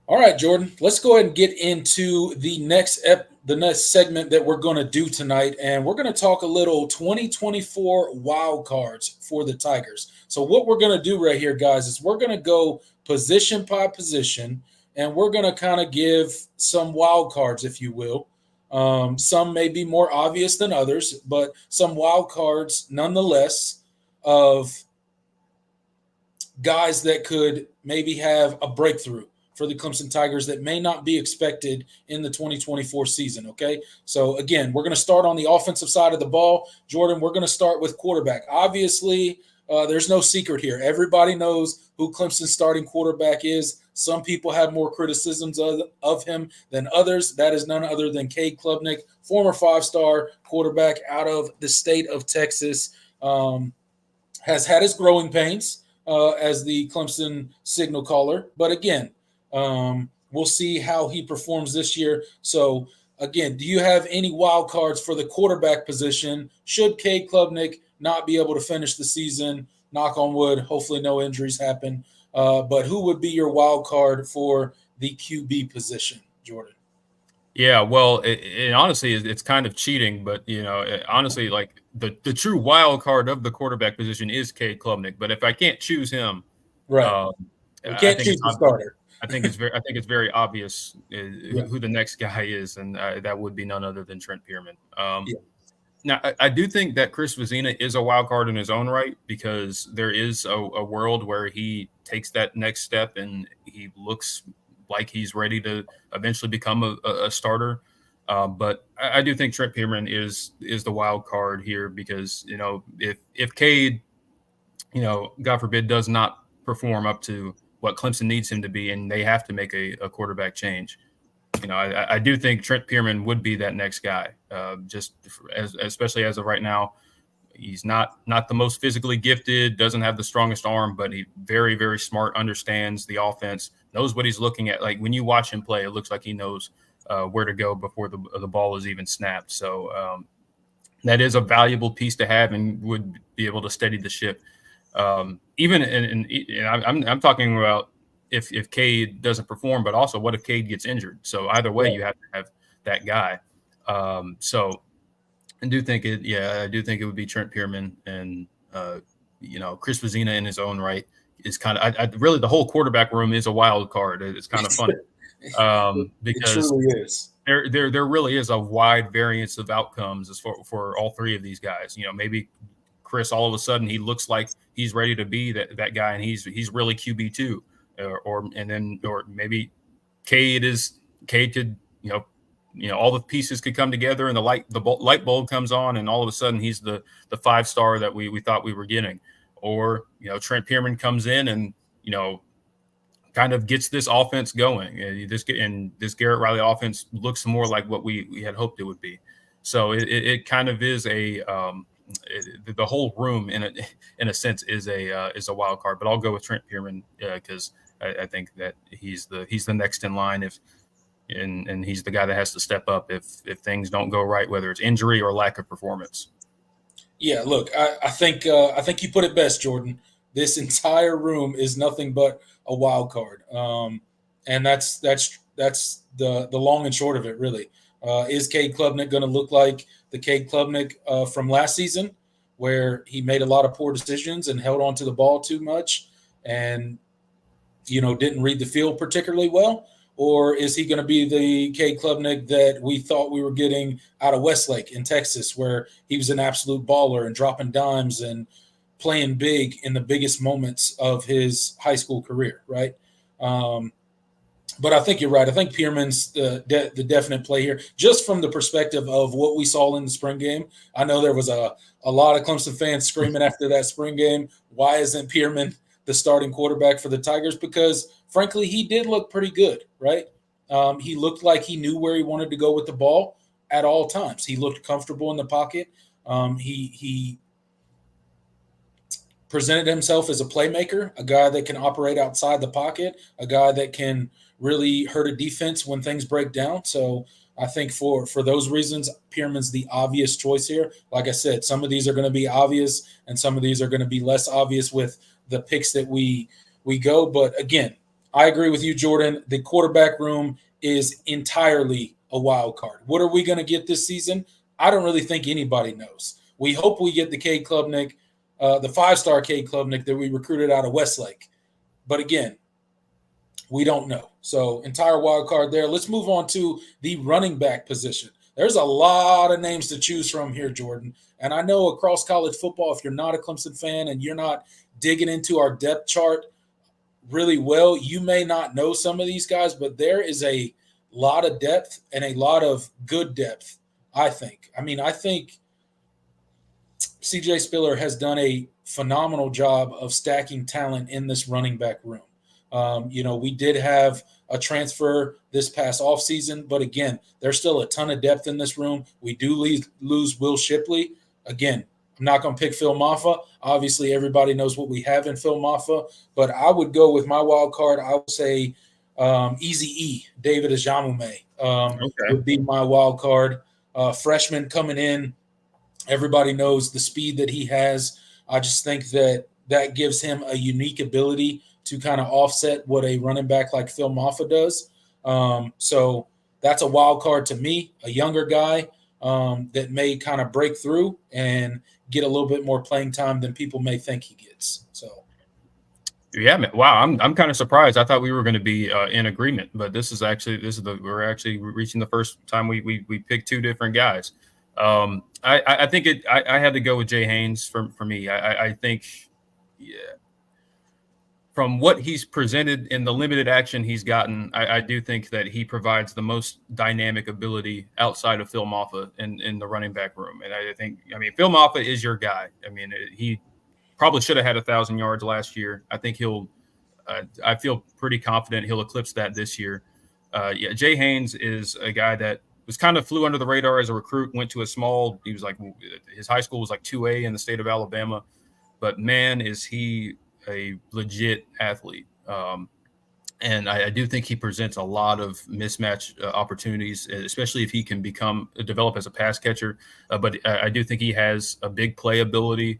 All right, Jordan. Let's go ahead and get into the next segment that we're going to do tonight, and we're going to talk a little 2024 wild cards for the Tigers. So what we're going to do right here, guys, is we're going to go position by position, and we're going to kind of give some wild cards, if you will. Some may be more obvious than others, but some wild cards nonetheless of guys that could maybe have a breakthrough for the Clemson Tigers that may not be expected in the 2024 season. Okay. So, again, we're going to start on the offensive side of the ball. Jordan, we're going to start with quarterback. Obviously, there's no secret here. Everybody knows who Clemson's starting quarterback is. Some people have more criticisms of him than others. That is none other than Cade Klubnik, former five-star quarterback out of the state of Texas. Has had his growing pains as the Clemson signal caller. But again, we'll see how he performs this year. So, again, do you have any wild cards for the quarterback position? Should Cade Klubnik not be able to finish the season? Knock on wood. Hopefully, no injuries happen. But who would be your wild card for the QB position, Jordan? Yeah, well, honestly, it's kind of cheating, but honestly, like the true wild card of the quarterback position is Cade Klubnik. But if I can't choose him, Right. um, We I can't think choose it's the starter. I think it's very obvious Yeah. who the next guy is, and that would be none other than Trent Pierman. Yeah. Now, I do think that Chris Vizina is a wild card in his own right because there is a world where he takes that next step and he looks like he's ready to eventually become a starter. But I do think Trent Pierman is the wild card here because if Cade, God forbid, does not perform up to what Clemson needs him to be, and they have to make a quarterback change, I do think Trent Pierman would be that next guy. Especially as of right now, he's not the most physically gifted, doesn't have the strongest arm, but he very, very smart, understands the offense, knows what he's looking at. Like when you watch him play, it looks like he knows where to go before the ball is even snapped. So that is a valuable piece to have and would be able to steady the ship. Even I'm talking about if Cade doesn't perform, but also what if Cade gets injured? So either way, you have to have that guy. So I do think it would be Trent Pierman and Chris Vizina in his own right is kind of really the whole quarterback room is a wild card. It's kind of funny because it truly is. There really is a wide variance of outcomes as for all three of these guys. Maybe Chris all of a sudden he looks like he's ready to be that guy and he's really QB2. Or maybe Cade could all the pieces could come together and the light bulb comes on and all of a sudden he's the 5-star that we thought we were getting, or Trent Pierman comes in and kind of gets this offense going. This Garrett Riley offense looks more like what we had hoped it would be. So it kind of is the whole room in a sense is a wild card. But I'll go with Trent Pierman because I think that he's the next in line and he's the guy that has to step up if things don't go right, whether it's injury or lack of performance. Yeah, look, I think you put it best, Jordan. This entire room is nothing but a wild card, and that's the long and short of it. Really, is Cade Klubnik going to look like the Cade Klubnik from last season, where he made a lot of poor decisions and held on to the ball too much, and didn't read the field particularly well? Or is he going to be the Cade Klubnik that we thought we were getting out of Westlake in Texas, where he was an absolute baller and dropping dimes and playing big in the biggest moments of his high school career, right? But I think you're right. I think Pierman's the definite play here, just from the perspective of what we saw in the spring game. I know there was a lot of Clemson fans screaming after that spring game, why isn't Pierman the starting quarterback for the Tigers? Because, frankly, he did look pretty good, right? He looked like he knew where he wanted to go with the ball at all times. He looked comfortable in the pocket. He presented himself as a playmaker, a guy that can operate outside the pocket, a guy that can really hurt a defense when things break down. So I think for those reasons, Pierman's the obvious choice here. Like I said, some of these are going to be obvious and some of these are going to be less obvious with the picks that we go. But again, I agree with you, Jordan. The quarterback room is entirely a wild card. What are we going to get this season? I don't really think anybody knows. We hope we get the Cade Klubnik, the 5-star Cade Klubnik that we recruited out of Westlake. But again, we don't know. So entire wild card there. Let's move on to the running back position. There's a lot of names to choose from here, Jordan. And I know across college football, if you're not a Clemson fan and you're not digging into our depth chart really well, you may not know some of these guys, but there is a lot of depth and a lot of good depth, I think. I think CJ Spiller has done a phenomenal job of stacking talent in this running back room. We did have a transfer this past offseason, but again, there's still a ton of depth in this room. We do lose Will Shipley. Again, I'm not going to pick Phil Maffa. Obviously, everybody knows what we have in Phil Maffa, but I would go with my wild card. I would say Easy E, David Ajamume, would be my wild card. Freshman coming in, everybody knows the speed that he has. I just think that gives him a unique ability to kind of offset what a running back like Phil Maffa does. So that's a wild card to me, a younger guy that may kind of break through and get a little bit more playing time than people may think he gets. So, yeah, man. Wow, I'm kind of surprised. I thought we were going to be in agreement, but we're actually reaching the first time we picked two different guys. I think I had to go with Jay Haynes for me. I think, yeah, from what he's presented in the limited action he's gotten, I do think that he provides the most dynamic ability outside of Phil Maffa in the running back room. And I think, Phil Maffa is your guy. He probably should have had 1,000 yards last year. I think I feel pretty confident he'll eclipse that this year. Jay Haynes is a guy that was kind of flew under the radar as a recruit, went to his high school was like 2A in the state of Alabama. But man, is he a legit athlete. And I do think he presents a lot of mismatch opportunities, especially if he can develop as a pass catcher. But I do think he has a big playability,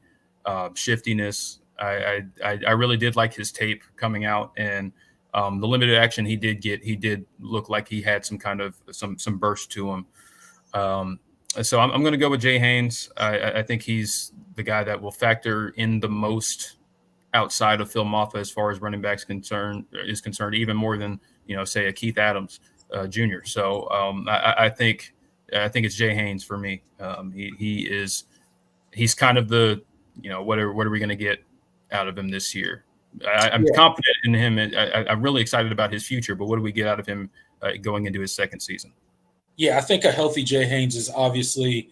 shiftiness. I really did like his tape coming out, and the limited action he did look like he had some kind of some burst to him. So I'm going to go with Jay Haynes. I think he's the guy that will factor in the most outside of Phil Maffa as far as running backs is concerned, even more than say a Keith Adams Jr. So I think it's Jay Haynes for me. He's kind of the what are we going to get out of him this year? I'm confident in him. I'm really excited about his future, but what do we get out of him going into his second season? Yeah, I think a healthy Jay Haynes is obviously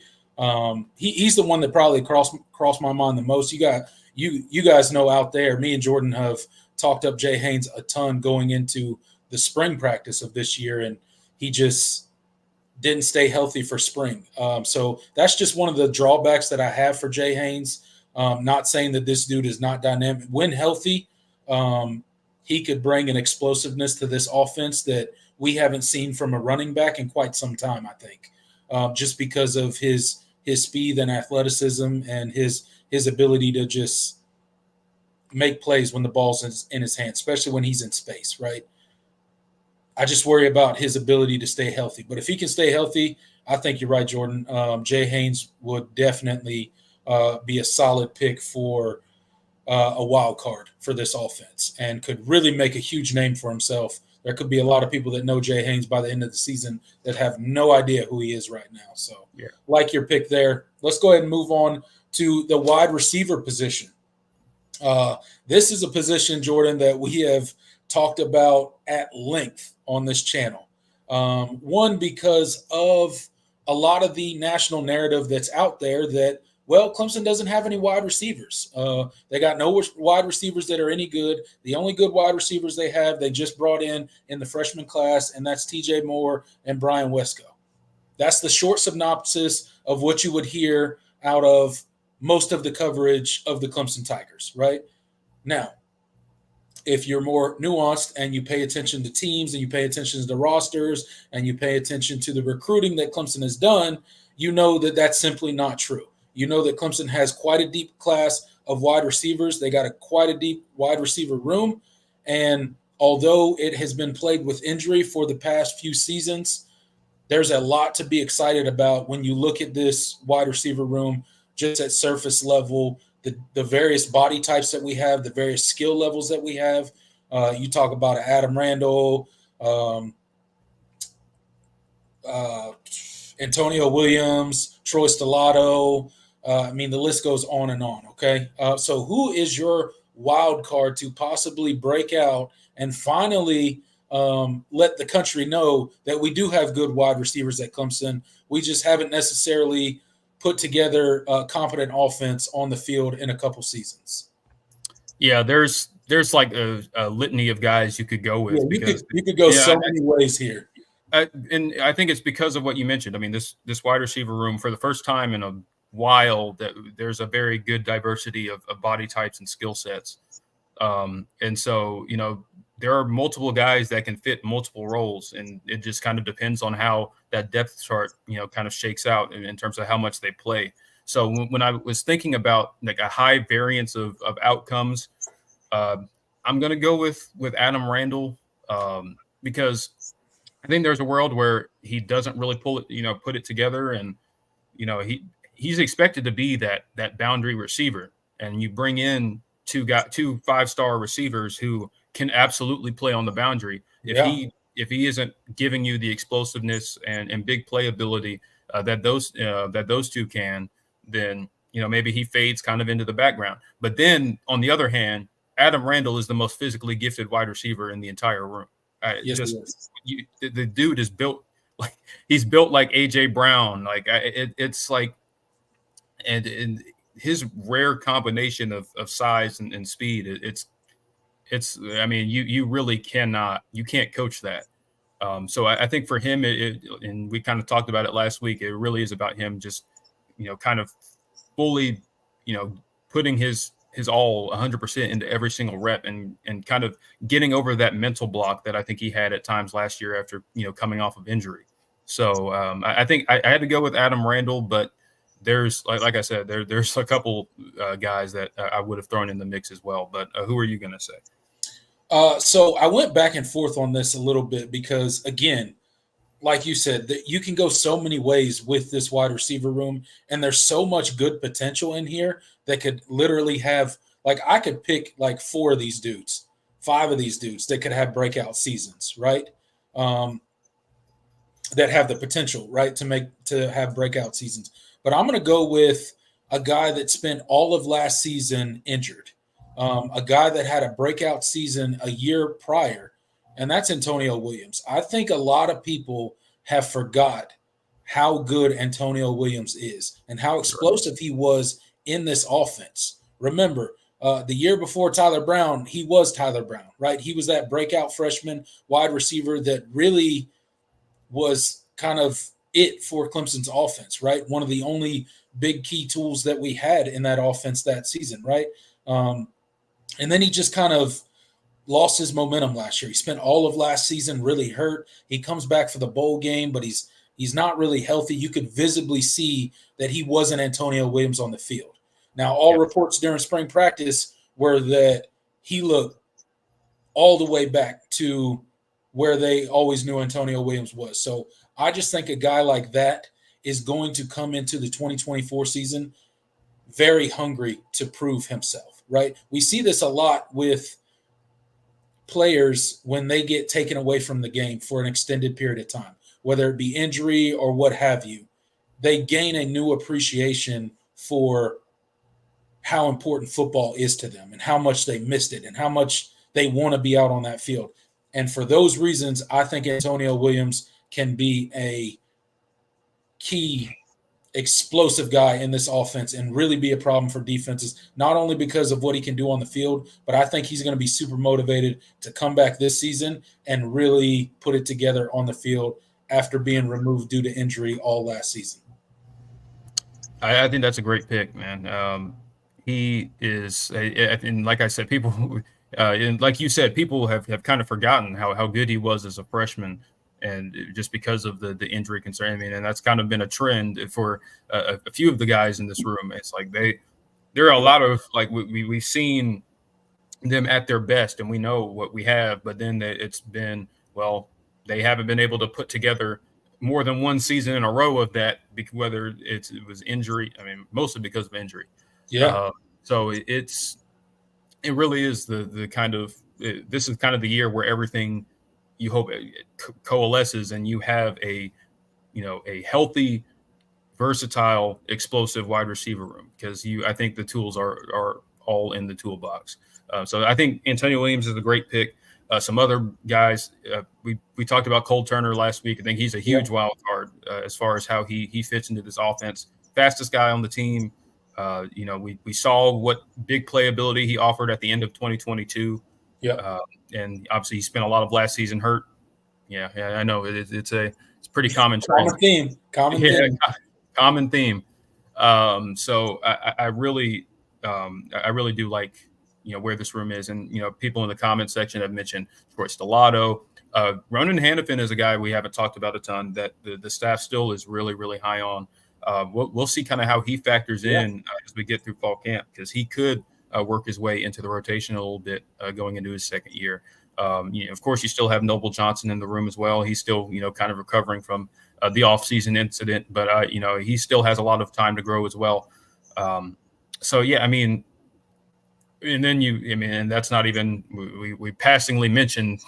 he's the one that probably crossed my mind the most. You guys know out there, me and Jordan have talked up Jay Haynes a ton going into the spring practice of this year, and he just didn't stay healthy for spring. So that's just one of the drawbacks that I have for Jay Haynes. Not saying that this dude is not dynamic. When healthy, he could bring an explosiveness to this offense that we haven't seen from a running back in quite some time, I think, just because of his speed and athleticism and his ability to just make plays when the ball's in his hand, especially when he's in space, right? I just worry about his ability to stay healthy. But if he can stay healthy, I think you're right, Jordan. Jay Haynes would definitely be a solid pick for a wild card for this offense and could really make a huge name for himself. There could be a lot of people that know Jay Haynes by the end of the season that have no idea who he is right now. So, like your pick there. Let's go ahead and move on to the wide receiver position. This is a position, Jordan, that we have talked about at length on this channel. One, because of a lot of the national narrative that's out there that, well, Clemson doesn't have any wide receivers. They got no wide receivers that are any good. The only good wide receivers they have, they just brought in the freshman class, and that's TJ Moore and Brian Wesco. That's the short synopsis of what you would hear out of most of the coverage of the Clemson Tigers, right? Now, if you're more nuanced and you pay attention to teams and you pay attention to the rosters and you pay attention to the recruiting that Clemson has done, you know that that's simply not true. You know that Clemson has quite a deep class of wide receivers. They got quite a deep wide receiver room. And although it has been plagued with injury for the past few seasons, there's a lot to be excited about when you look at this wide receiver room just at surface level, the various body types that we have, the various skill levels that we have. You talk about Adam Randall, um, uh, Antonio Williams, Troy Stellato. I mean, the list goes on and on. Okay. So, who is your wild card to possibly break out and finally let the country know that we do have good wide receivers at Clemson? We just haven't necessarily put together a competent offense on the field in a couple seasons. Yeah, there's like a litany of guys you could go Yeah, with because you could go yeah, so many ways here. and I think it's because of what you mentioned. I mean, this wide receiver room for the first time in a while that there's a very good diversity of body types and skill sets. And so, there are multiple guys that can fit multiple roles, and it just kind of depends on how that depth chart, kind of shakes out in terms of how much they play. So when I was thinking about like a high variance of outcomes, uh, I'm going to go with Adam Randall because I think there's a world where he doesn't really put it together, and he's expected to be that boundary receiver, and you bring in two 5-star receivers who can absolutely play on the boundary. Yeah. If he isn't giving you the explosiveness and big playability that those two can, then maybe he fades kind of into the background. But then on the other hand, Adam Randall is the most physically gifted wide receiver in the entire room. Yes, Just yes. the dude is built like he's built like AJ Brown. Like it's like and his rare combination of size and speed. It's I mean you really you can't coach that. So I think for him, and we kind of talked about it last week, it really is about him just, kind of fully, putting his all 100% into every single rep and kind of getting over that mental block that I think he had at times last year after, coming off of injury. So I think I had to go with Adam Randall, but there's like I said, there's a couple guys that I would have thrown in the mix as well. But who are you going to say? So I went back and forth on this a little bit because, again, like you said, that you can go so many ways with this wide receiver room, and there's so much good potential in here that could literally have, like, I could pick like four of these dudes, five of these dudes that could have breakout seasons, right? Um, that have the potential, right, to have breakout seasons. But I'm going to go with a guy that spent all of last season injured, a guy that had a breakout season a year prior, and that's Antonio Williams. I think a lot of people have forgot how good Antonio Williams is and how explosive he was in this offense. Remember, the year before Tyler Brown, he was Tyler Brown, right? He was that breakout freshman wide receiver that really was kind of it for Clemson's offense, right? One of the only big key tools that we had in that offense that season, right? And then he just kind of lost his momentum last year. He spent all of last season really hurt. He comes back for the bowl game, but he's not really healthy. You could visibly see that he wasn't Antonio Williams on the field. Now, all reports during spring practice were that he looked all the way back to where they always knew Antonio Williams was. So I just think a guy like that is going to come into the 2024 season very hungry to prove himself, right? We see this a lot with players when they get taken away from the game for an extended period of time, whether it be injury or what have you. They gain a new appreciation for how important football is to them and how much they missed it and how much they want to be out on that field. And for those reasons, I think Antonio Williams can be a key explosive guy in this offense and really be a problem for defenses, not only because of what he can do on the field, but I think he's going to be super motivated to come back this season and really put it together on the field after being removed due to injury all last season. I think that's a great pick, man. He is, and like I said, people, and like you said, people have kind of forgotten how good he was as a freshman, and just because of the injury concern. I mean, and that's kind of been a trend for a few of the guys in this room. It's like there are a lot of like we've seen them at their best, and we know what we have. But then it's been, well, they haven't been able to put together more than one season in a row of that, whether it was injury. I mean, mostly because of injury. Yeah. Uh, so it really is the kind of this is kind of the year where everything you hope it coalesces, and you have a healthy, versatile, explosive wide receiver room, because I think the tools are all in the toolbox. So I think Antonio Williams is a great pick. Some other guys, we talked about Cole Turner last week. I think he's a huge wild card as far as how he fits into this offense. Fastest guy on the team. We saw what big playability he offered at the end of 2022. Yeah. And obviously he spent a lot of last season hurt. Yeah, I know it's a pretty common trend. Common theme. Common theme. So I really do like where this room is, and people in the comment section have mentioned Troy Stellato. Ronan Hannafin is a guy we haven't talked about a ton that the staff still is really, really high on. We'll see kind of how he factors in as we get through fall camp, because he could work his way into the rotation a little bit going into his second year. Of course, you still have Noble Johnson in the room as well. He's still kind of recovering from the offseason incident, but he still has a lot of time to grow as well. So yeah, I mean, and then and that's not even we passingly mentioned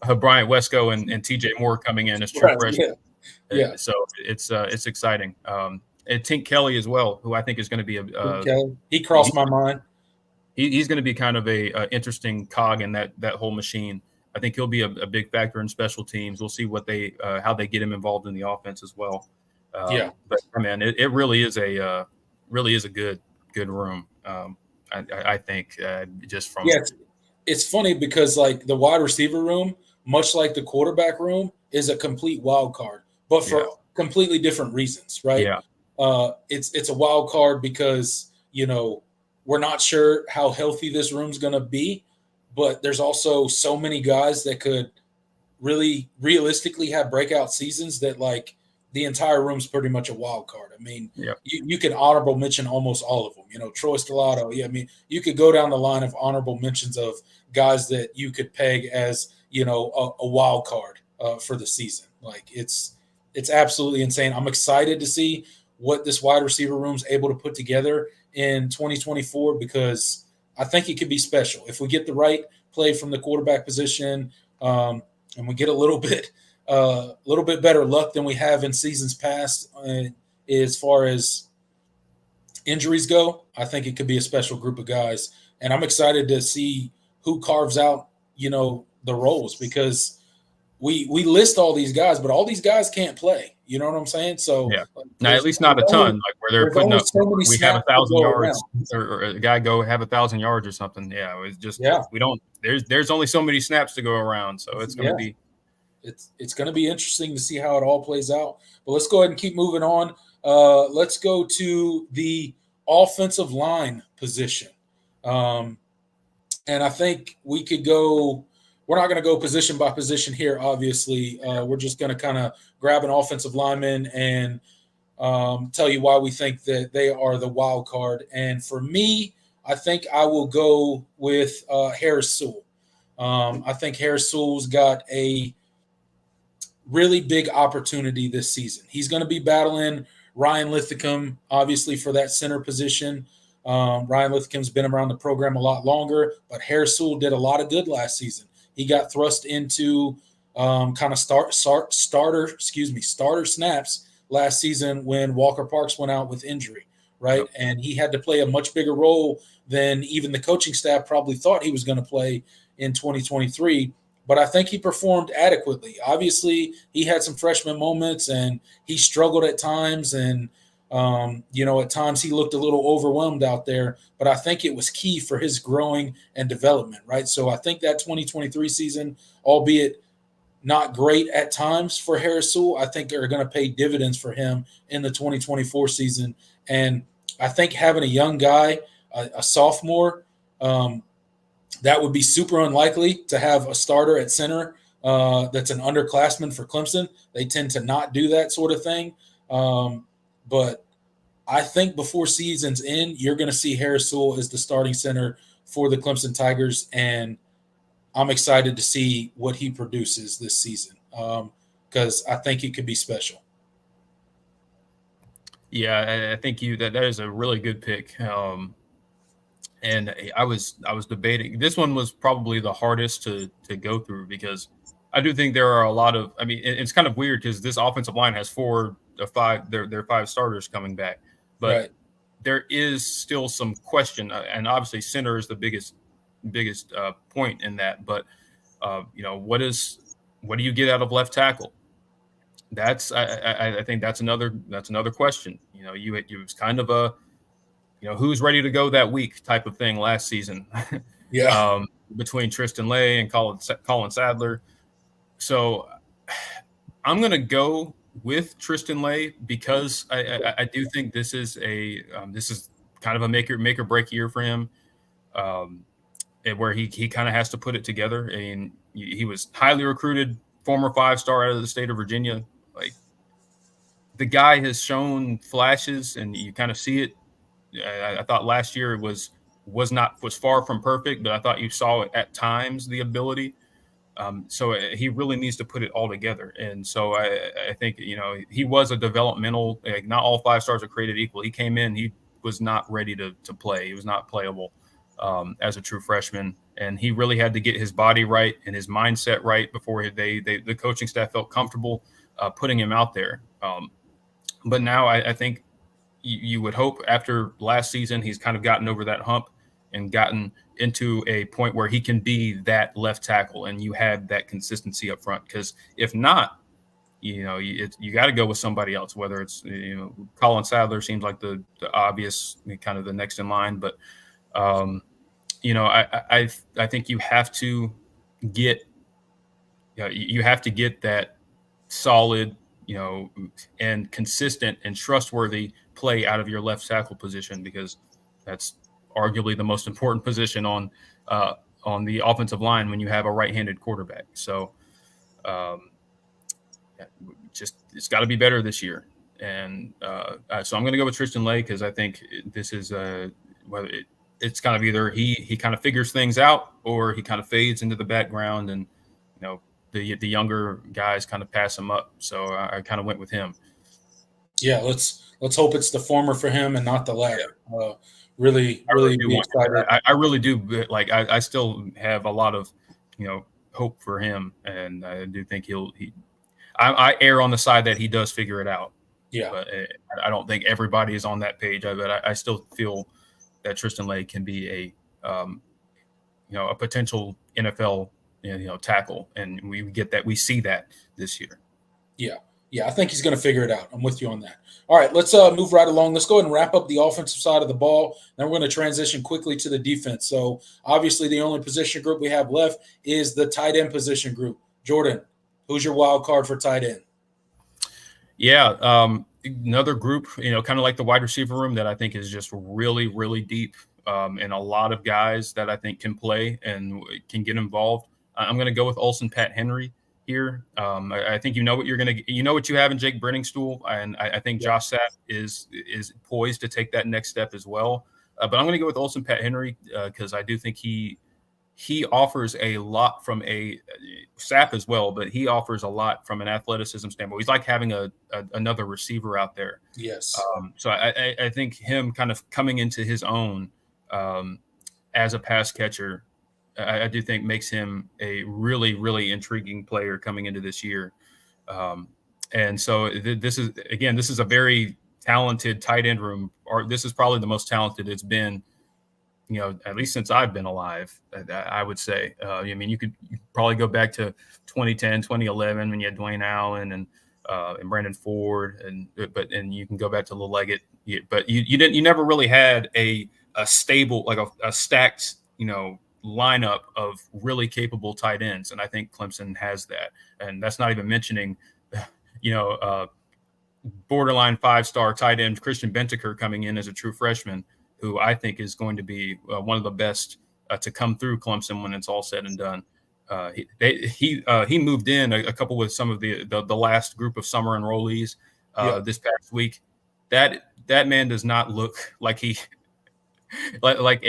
Bryant Wesco and TJ Moore coming in as true freshmen. Yeah. So it's exciting. And Tink Kelly as well, who I think is going to be he crossed my mind. He's going to be kind of a interesting cog in that whole machine. I think he'll be a big factor in special teams. We'll see what how they get him involved in the offense as well. But man, it really is a good room. I think just from it's funny because like the wide receiver room, much like the quarterback room, is a complete wild card, but for completely different reasons, right? Yeah. It's a wild card because we're not sure how healthy this room's going to be, but there's also so many guys that could really realistically have breakout seasons that like the entire room's pretty much a wild card. I mean, you could honorable mention almost all of them. Troy Stellato. Yeah, I mean, you could go down the line of honorable mentions of guys that you could peg as a wild card for the season. Like it's absolutely insane. I'm excited to see what this wide receiver room's able to put together in 2024, because I think it could be special if we get the right play from the quarterback position, and we get a little bit better luck than we have in seasons past as far as injuries go. I think it could be a special group of guys, and I'm excited to see who carves out the roles, because we list all these guys, but all these guys can't play. You know what I'm saying? So now, at least not a ton, like where they're putting up. We have 1,000 yards, or a guy go have 1,000 yards or something. Yeah, it's just we don't. There's only so many snaps to go around, so it's going to be. It's going to be interesting to see how it all plays out. But let's go ahead and keep moving on. Let's go to the offensive line position, and I think we could go. We're not going to go position by position here, obviously. We're just going to kind of grab an offensive lineman and tell you why we think that they are the wild card. And for me, I think I will go with Harris Sewell. I think Harris Sewell's got a really big opportunity this season. He's going to be battling Ryan Lithicum, obviously, for that center position. Ryan Lithicum's been around the program a lot longer, but Harris Sewell did a lot of good last season. He got thrust into kind of starter snaps last season when Walker Parks went out with injury, right? Yep. And he had to play a much bigger role than even the coaching staff probably thought he was going to play in 2023. But I think he performed adequately. Obviously, he had some freshman moments and he struggled at times. And, at times he looked a little overwhelmed out there. But I think it was key for his growing and development, right? So I think that 2023 season, albeit not great at times for Harris Sewell, I think they're going to pay dividends for him in the 2024 season. And I think having a young guy, a sophomore, that would be super unlikely to have a starter at center that's an underclassman for Clemson. They tend to not do that sort of thing. But I think before season's end, you're going to see Harris Sewell as the starting center for the Clemson Tigers, and I'm excited to see what he produces this season because I think it could be special. Yeah, I think that is a really good pick. And I was debating. This one was probably the hardest to go through because I do think there are a lot of. I mean, it's kind of weird because this offensive line has 4 or 5. Their 5 starters coming back, but Right. there is still some question, and obviously center is the biggest point in that. But what do you get out of left tackle? That's I think that's another question. It was kind of a who's ready to go that week type of thing last season, Yeah. between Tristan Lay and Colin Sadler. So I'm going to go with Tristan Lay because I do think this is kind of a make or break year for him, where he kind of has to put it together. And he was highly recruited, former 5-star out of the state of Virginia. Like, the guy has shown flashes, and you kind of see it. I thought last year was far from perfect, but I thought you saw at times the ability. So he really needs to put it all together. And so I think he was a developmental. Like, not all 5-stars are created equal. He came in, he was not ready to play. He was not playable as a true freshman, and he really had to get his body right and his mindset right before the coaching staff felt comfortable putting him out there. But now I think you would hope after last season he's kind of gotten over that hump and gotten into a point where he can be that left tackle and you have that consistency up front. Because if not, you got to go with somebody else, whether it's Colin Sadler seems like the obvious kind of the next in line. But I think you have to get that solid and consistent and trustworthy play out of your left tackle position, because that's arguably the most important position on the offensive line when you have a right-handed quarterback. So it's got to be better this year. And so I'm going to go with Tristan Lay because I think this is it's kind of either he kind of figures things out or he kind of fades into the background, and the younger guys kind of pass him up. So I kind of went with him. Yeah, let's hope it's the former for him and not the latter. Really be excited. I really do. Like, I still have a lot of hope for him, and I do think I err on the side that he does figure it out. Yeah, but I don't think everybody is on that page. But I still feel that Tristan Lay can be a potential NFL tackle, and we see that this year. Yeah, I think he's going to figure it out. I'm with you on that. All right, let's move right along. Let's go ahead and wrap up the offensive side of the ball. Then we're going to transition quickly to the defense. So obviously the only position group we have left is the tight end position group. Jordan, who's your wild card for tight end? Yeah, another group, kind of like the wide receiver room, that I think is just really, really deep, and a lot of guys that I think can play and can get involved. I'm going to go with Olsen Pat Henry here. I think what you're going to what you have in Jake Brenningstool, and I think Josh Sapp is poised to take that next step as well. But I'm going to go with Olsen Pat Henry because I do think he offers a lot from a Sapp as well, but he offers a lot from an athleticism standpoint. He's like having another receiver out there. Yes. So I think him kind of coming into his own as a pass catcher, I do think makes him a really, really intriguing player coming into this year. And so this is a very talented tight end room, or this is probably the most talented it's been, at least since I've been alive, I would say. You could probably go back to 2010, 2011 when you had Dwayne Allen and Brandon Ford, and you can go back to Lil Leggett, but you never really had a stable, like a stacked, lineup of really capable tight ends, and I think Clemson has that. And that's not even mentioning, borderline 5-star tight end Christian Bentaker coming in as a true freshman, who I think is going to be one of the best to come through Clemson when it's all said and done. He moved in a couple with some of the last group of summer enrollees this past week. That man does not look like he like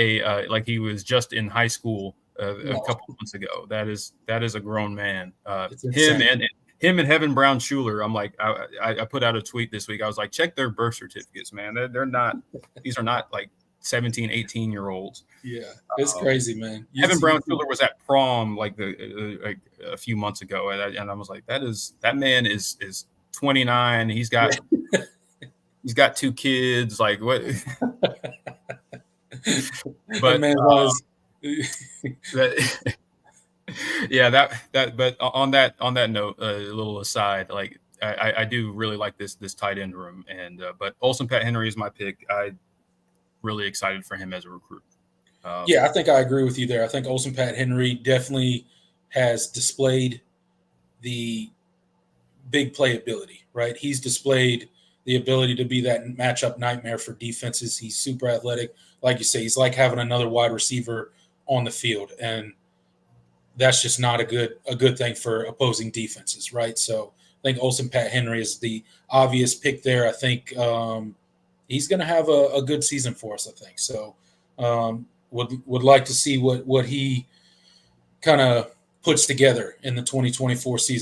he was just in high school a No, couple months ago. That is a grown man. it's Him insane. and Heaven Brown Schuler. I'm like, I put out a tweet this week. I was like, check their birth certificates, man. They're not. These are not like 17, 18-year-olds. Yeah, it's crazy, man. Heaven Brown Schuler was at prom like a few months ago, and I was like, that man is 29. He's got 2 kids. Like what? That But man was. that, yeah, that. But on that note, a little aside, like I do really like this tight end room, and but Olsen Pat Henry is my pick. I really excited for him as a recruit. Yeah, I think I agree with you there. I think Olsen Pat Henry definitely has displayed the big playability, right? He's displayed the ability to be that matchup nightmare for defenses. He's super athletic. Like you say, he's like having another wide receiver on the field. And that's just not a good thing for opposing defenses, right? So I think Olsen Pat Henry is the obvious pick there. I think he's going to have a good season for us, I think. So would like to see what he kind of puts together in the 2024 season.